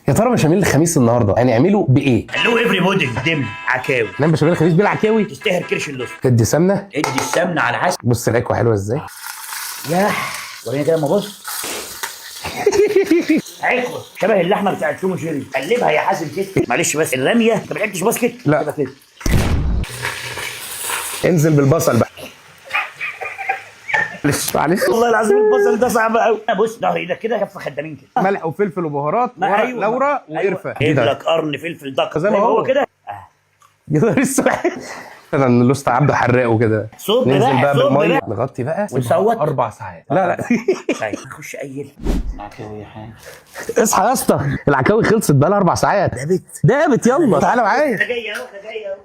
يا ترى بشاميل الخميس النهارده هنعمله بايه؟ خلوه افري بودنج دم عكاوي. نعمل بشاميل الخميس بالعكاوي؟ تستاهل كرش اللص. تدي سمنه؟ ادي السمنه على حسب. بص العكوه حلوه ازاي؟ ياه وريني كده اما بص. عكوه شبه اللحمه بتاعت توم وجيري. قلبها يا حازم كده. معلش بس الرميه انت ما لعبتش باسكت؟ لا كده كده. انزل بالبصل بقى. معلش والله العظيم البصل ده صعب قوي. بص ظهر ايدك كده كف خدامين كده. ملح وفلفل وبهارات أيوة. لورا وقرفه. جيب لك قرن فلفل دقه زي ما هو كده. يا نهار اسود. انا اللوست عبده حراق وكده. صب ننزل بقى صب بالميه نغطي بقى ونصوت 4 ساعات. لا طيب نخش قيل عكاوي يا حاج. اصحى يا اسطى العكاوي خلصت بقى لها 4 ساعات. دابت يلا تعالى معايا. ده جاي اهو ده جاي اهو.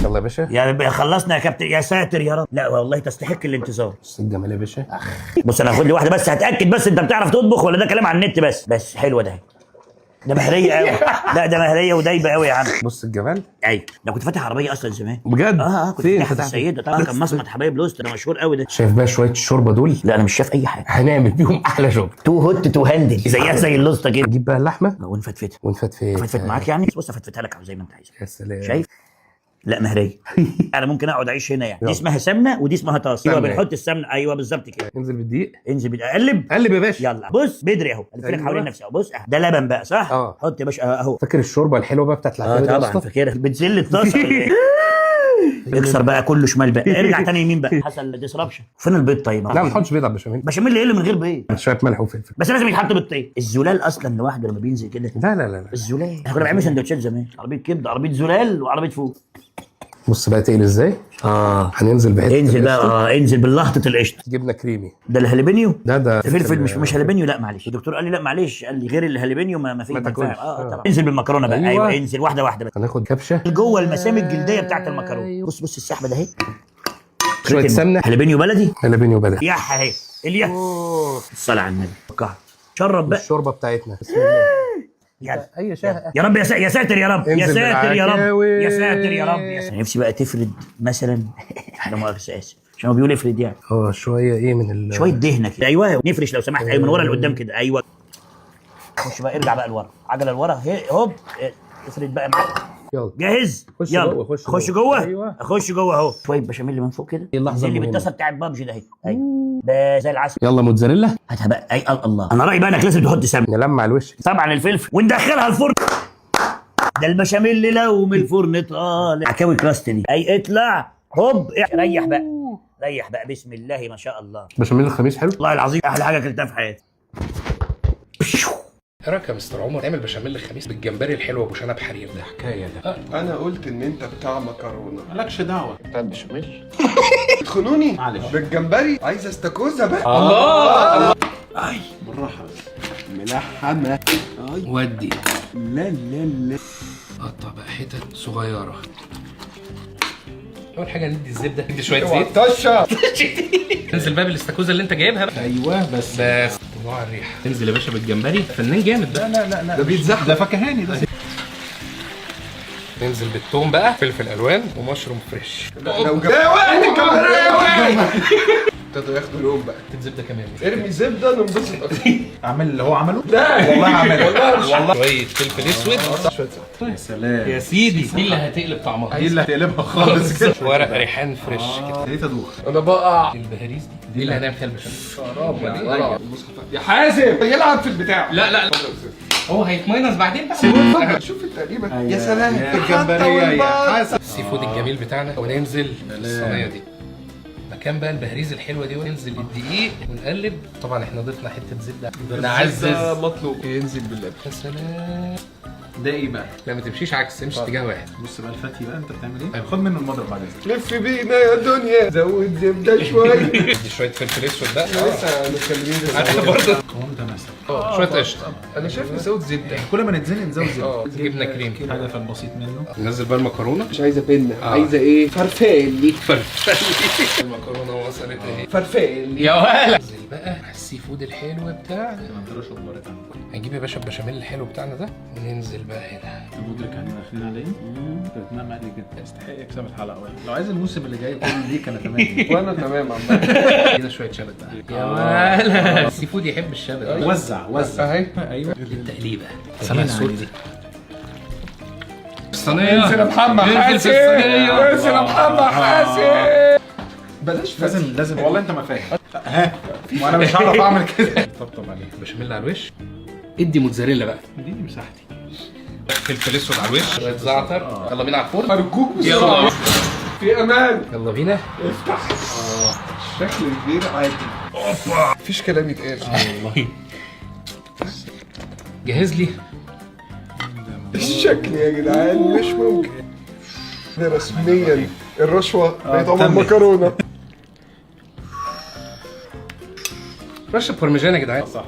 يلا يا باشا. يا خلصنا يا كابتن يا ساتر يا رب. لا والله تستحق الانتظار. بص الجمال يا باشا. بص انا هاخد لي واحده بس هتاكد بس انت بتعرف تطبخ ولا ده كلام على النت بس حلوه ده. ده مهريه قوي. لا ده مهريه ودايبه قوي يا عم. بص الجمال. ايوه ده كنت فاتح عربيه اصلا زمان. بجد؟ كنت فين فاتح السيده طبعا. كان مصمت حبايب لوست ده مشهور قوي ده. شايف بقى شويه الشوربه دول؟ لا انا مش شايف اي حاجه. هنعمل بيهم احلى شغل. تو هوت تو هاندل زيها زي اللوسته كده. نجيب بقى اللحمه ونفتفتها. ونفتفت معاك يعني. بص افتفتها لك زي ما انت عايز. يا سلام. شايف؟ لا مهريه. انا ممكن اقعد اعيش هنا يعني. دي اسمها سمنه ودي اسمها طاس. ايوه بنحط السمنه. ايوه بالظبط كده. انزل بالدقيق. انزل قلب قلب يا باشا. يلا بص بدري اهو. الف لك حوالين نفسي اهو. بص ده لبن بقى صح؟ حط يا باشا اهو. فاكر الشوربه الحلوه بقى بتاعت العكاوي دي؟ طبعا فاكرها. بتزل الطاسه ولا ايه؟ اكسر بقى كله شمال بقى. ارجع تاني يمين بقى. حصل ديسربشن. فين البيض طيب؟ لا ما تحطش بيض على البشاميل. بشاميل ايه اللي من غير بيض؟ شويه ملح وفلفل بس لازم يتحط بيضتين. الزلال اصلا لوحده لما بينزل كده. لا الزلال احنا كنا بنعمل سندوتشات زمان. عربيه كبده عربيه زلال وعربيه فول. بص بقى تقيل ازاي؟ هننزل بحته. انزل بقى انزل باللهطه القشطه. جبنه كريمي. ده الهاليبينيو. ده فلفل مش هاليبينيو. لا معلش الدكتور قال لي لا معلش. قال لي غير الهاليبينيو ما في. ما تاكلش. طبعا. انزل بالمكرونه بقى. ايوه انزل واحده واحده بقى. هناخد كبشه جوه المسام الجلديه بتاعت المكرونه. بص السحبه ده اهي. شويه سمنه. هاليبينيو بلدي. هاليبينيو بلدي. يح اهي اليح. الصلاه على النبي. شرب بقى الشوربه بتاعتنا. بسم الله. يلا اي شهقه. يا رب يا ساتر يا رب. يا انزل ساتر يا رب. بالعكاوي. يا ساتر يا رب. نفسي بقى تفرد مثلا. لا مؤاخذه اسف عشان هو بيقول افرد يعني. شويه ايه من شويه دهنه كده. ايوه نفرش لو سمحت. ايوه من ورا لقدام كده. ايوه خش بقى. ارجع بقى لورا. عجله لورا هوب. افرد بقى معاك. يلا جاهز. خش يلا جوه. خش جوه. ايوه اخش جوه اهو. شويه بشاميل من فوق كده. اللحظه اللي المهمة. بالطاسه بتاعت بابجي ده اهي. ايوه ده زي العسل. يلا موتزاريلا. هاتها بقى. اي الله انا رايي بقى انك لازم تحط سمنه. نلمع الوش طبعا الفلفل وندخلها الفرن. ده البشاميل لو من الفرن طالع. عكاوي كراست دي. اي اطلع هوب. ريح بقى. ريح بقى بسم الله ما شاء الله. بشاميل الخميس حلو. والله العظيم احلى حاجه اكلتها في حياتي. ايه رايك يا مستر عمر نعمل بشاميل الخميس بالجمبري الحلو ابو شنب حرير ده؟ حكايه ده. انا قلت ان انت بتاع مكرونه. مالكش دعوه. بتاع البشاميل. تخنوني معلش. بالجمبري. عايز استاكوزا بقى. الله. اي بالراحه ملحمه. ودي. لا قطع بقى حتت صغيره. اول حاجه ندي الزبده. ندي شويه اوعى زيت. تطشه. تنزل بقى بالاستاكوزا اللي انت جايبها. ايوه بس طلع الريحه. تنزل يا باشا بالجمبري. فنان جامد ده. لا ده بيتزحلق. ده فكهاني ده. ننزل بالثوم بقى. فلفل الوان ومشروم فريش. لو يا واد الجمبري يا واد. ابتدوا ياخدوا لون بقى. زبده كمان. ارمي زبده ننبسط اكتر. اعمل اللي هو عمله. لا والله عمله. والله شويه فلفل اسود. شويه يا سلام. يا سيدي دي اللي هتقلب طعمها. دي اللي هتقلبها خالص كده. ورق ريحان فريش كده. ليه تدوخ. انا بقع. البهاريز دي اللي هنعمل فيها البشاميل. يا حازم يلعب في البتاع. لا هو هيتمينز بعدين بقى. شوف التقريبا. يا سلام. الجمبريه يا حسن. السي فود الجميل بتاعنا وننزل الصينيه دي. مكان بقى البهريز الحلوه دي وننزل الدقيق ونقلب. طبعا احنا ضفنا حته زبده نعزز. مطلوب. ينزل باللبن. يا سلام. ده ايه بقى؟ لا ما تمشيش عكس. امشي اتجاه واحد. بص بقى الفتي بقى انت بتعمل ايه؟ خد منه المضرب بعد اذنك. لف بينا يا دنيا. زود زبده شويه. دي شويه فلفل اسود بقى. لسه متكلمين. انا برضه قوام تماسك. شويه قشطه. انا شايف نزود زبده. كل ما نتزنق نزود زبده. جبنه كريم. هذا في البسيط منه. ننزل بقى المكرونه. مش عايزه بنه. عايزه ايه؟ فرفالي. المكرونه وصلت اهي. فرفالي. يا ولا بقى على السي فود الحلو بتاعنا. ما انتراش اخبارك عنك. هنجيب يا باشا البشاميل الحلو بتاعنا ده وننزل بقى هنا. المدرك احنا داخلين على ايه؟ بتنام عادي جدا. يستحق يكسب الحلقه واحد. لو عايز الموسم اللي جاي كله ليك انا تمام. وانا تمام عامة. كده شويه شبت بقى. يا ولا السي فود يحب الشبت. وزع اهي ايوه التقليبه. سامع الصوت عليه. دي الصينيه. انزل يا محمد حاسب. انزل يا محمد حاسب. بلاش لازم والله انت ما فاهم. ها وانا مش هعرف اعمل كده. طبطب عليه. بشاميل على الوش. ادي موتزاريلا بقى. دي مساحتي. فلفل اسود على الوش. شويه زعتر. يلا بينا على الفرن. ارجوك يلا بسرعة. في امان. يلا بينا. افتح. شكل غير عادي. مفيش كلام يتقال. والله جهز لي. الشكل يا جدعان مش ممكن. ده رسميا الرشوة بقت عمر تمت. مكرونة. رشه بارميجان يا جدعان. صح.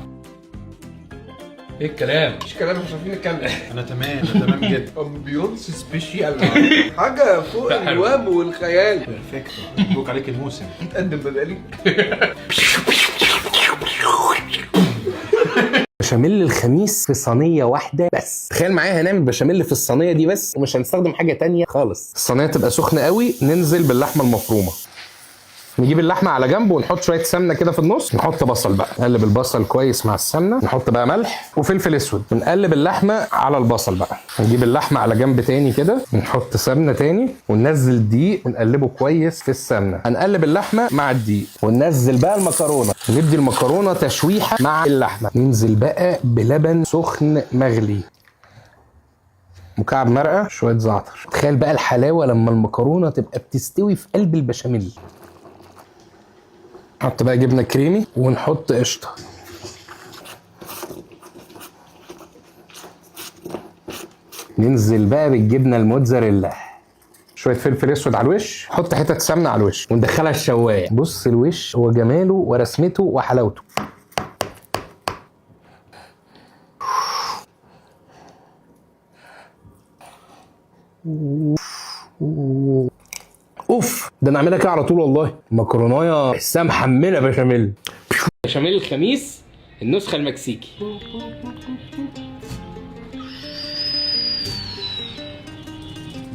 ايه الكلام؟ مش كلام مش عارفين نتكلم. انا تمام جدا. امبيونس سبيشال. حاجة فوق الوهم والخيال. بيرفكتو. مبروك عليك الموسم. تقدم بدالي. بشاميل الخميس في صينيه واحده بس. تخيل معايا هنعمل بشاميل في الصينيه دي بس ومش هنستخدم حاجه تانية خالص. الصينيه تبقى سخنه قوي. ننزل باللحمه المفرومه. نجيب اللحمه على جنب ونحط شويه سمنه كده في النص. نحط بصل بقى. نقلب البصل كويس مع السمنه. نحط بقى ملح وفلفل اسود. ونقلب اللحمه على البصل بقى. نجيب اللحمه على جنب تاني كده. نحط سمنه تاني وننزل الدقيق ونقلبه كويس في السمنه. هنقلب اللحمه مع الدقيق وننزل بقى المكرونه. ندي المكرونه تشويحه مع اللحمه. ننزل بقى بلبن سخن مغلي. مكعب مرقه. شويه زعتر. تخيل بقى الحلاوه لما المكرونه تبقى بتستوي في قلب البشاميل. نحط بقى جبنه كريمي ونحط قشطه. ننزل بقى بالجبنه الموتزاريلا. شويه فلفل اسود على الوش. نحط حته سمنه على الوش وندخلها الشوايه. بص الوش وجماله ورسمته وحلاوته. اوف ده انا اعملها كده على طول والله. مكرونايه لسه محمله بشاميل. بشاميل الخميس النسخه المكسيكي.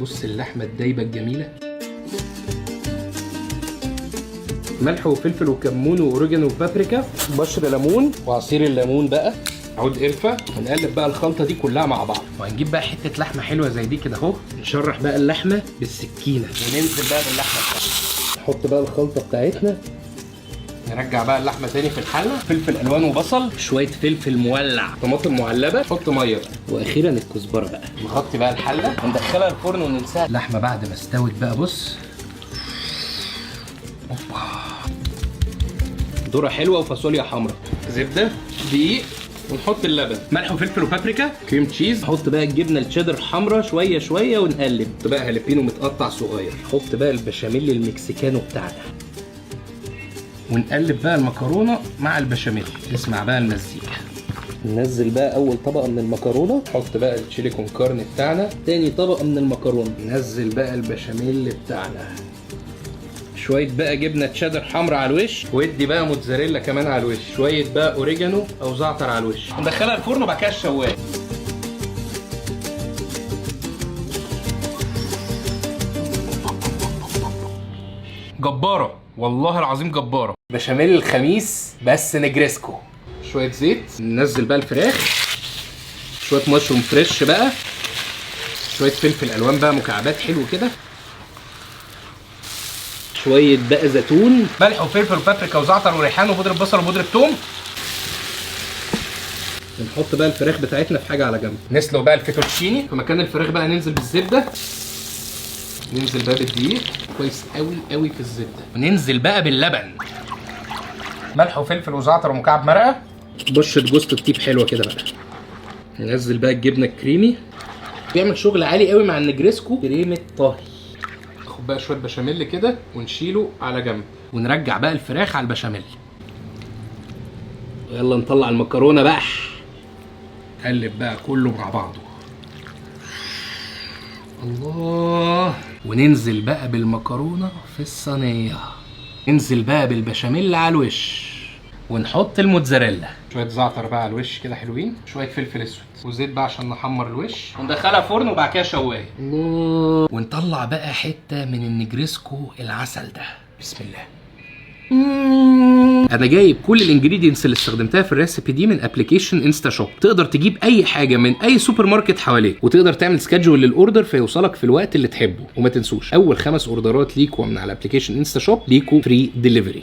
بص اللحمه الدايبه الجميله. ملح وفلفل وكمون واوريجانو وبابريكا. بشر ليمون وعصير الليمون بقى. عود قرفه. ونقلب بقى الخلطه دي كلها مع بعض. وهنجيب بقى حته لحمه حلوه زي دي كده اهو. نشرح بقى اللحمه بالسكينه وننزل بقى باللحمه بتاعتنا. نحط بقى الخلطه بتاعتنا. نرجع بقى اللحمه تاني في الحله. فلفل الوان وبصل. شويه فلفل مولع. طماطم معلبه. نحط ميه بقى. واخيرا الكزبره بقى. نغطي بقى الحله وندخلها الفرن وننساها. اللحمه بعد ما استوت بقى بص. اوبا. ذره حلوه وفاصوليا حمراء. زبده. دقيق. ونحط اللبن. ملح وفلفل وبابريكا. كريم تشيز. نحط بقى الجبنه الشيدر الحمراء شويه شويه ونقلب. نحط بقى هالبينو متقطع صغير. نحط بقى البشاميل المكسيكانو بتاعنا. ونقلب بقى المكرونه مع البشاميل. نسمع بقى المزيكا. ننزل بقى اول طبقه من المكرونه. نحط بقى التشيلي كون كارن بتاعنا. تاني طبقه من المكرونه. ننزل بقى البشاميل بتاعنا. شويه بقى جبنه تشيدر حمراء على الوش. وادي بقى موتزاريلا كمان على الوش. شويه بقى اوريجانو او زعتر على الوش. ندخلها الفرن وبعد كده الشوايه. جباره والله العظيم جباره. بشاميل الخميس بس نجريسكو. شويه زيت. ننزل بقى الفراخ. شويه مشروم فريش بقى. شويه فلفل الوان بقى مكعبات حلو كده. شويه بقى زيتون. ملح وفلفل وبابريكا وزعتر وريحان وبودره بصل وبودره ثوم. نحط بقى الفراخ بتاعتنا في حاجه على جنب. نسلق بقى الفيتوتشيني. في مكان الفراخ بقى ننزل بالزبده. ننزل بقى بالدقيق كويس قوي قوي في الزبده. وننزل بقى باللبن. ملح وفلفل وزعتر ومكعب مرقه. بشره جوز الطيب حلوه كده بقى. ننزل بقى الجبنه الكريمي. بيعمل شغل عالي قوي مع النجريسكو. كريمه طهي. ناخد بقى شويه بشاميل كده ونشيله على جنب. ونرجع بقى الفراخ على البشاميل. يلا نطلع المكرونه بقى. قلب بقى كله مع بعضه. الله. وننزل بقى بالمكرونه في الصينيه. ننزل بقى بالبشاميل على الوش. ونحط الموتزاريلا، شويه زعتر بقى على الوش كده حلوين، شويه فلفل اسود وزيت بقى عشان نحمر الوش، وندخلها فرن وبعد كده شوايه. الله. ونطلع بقى حته من النجريسكو العسل ده. بسم الله. انا جايب كل الانجريدينتس اللي استخدمتها في الريسيبي دي من ابلكيشن انستا شوب. تقدر تجيب اي حاجه من اي سوبر ماركت حواليك، وتقدر تعمل سكادجول للاوردر فيوصلك في الوقت اللي تحبه. وما تنسوش اول 5 اوردرات ليكوا من على ابلكيشن انستا شوب ليكوا فري ديليفري.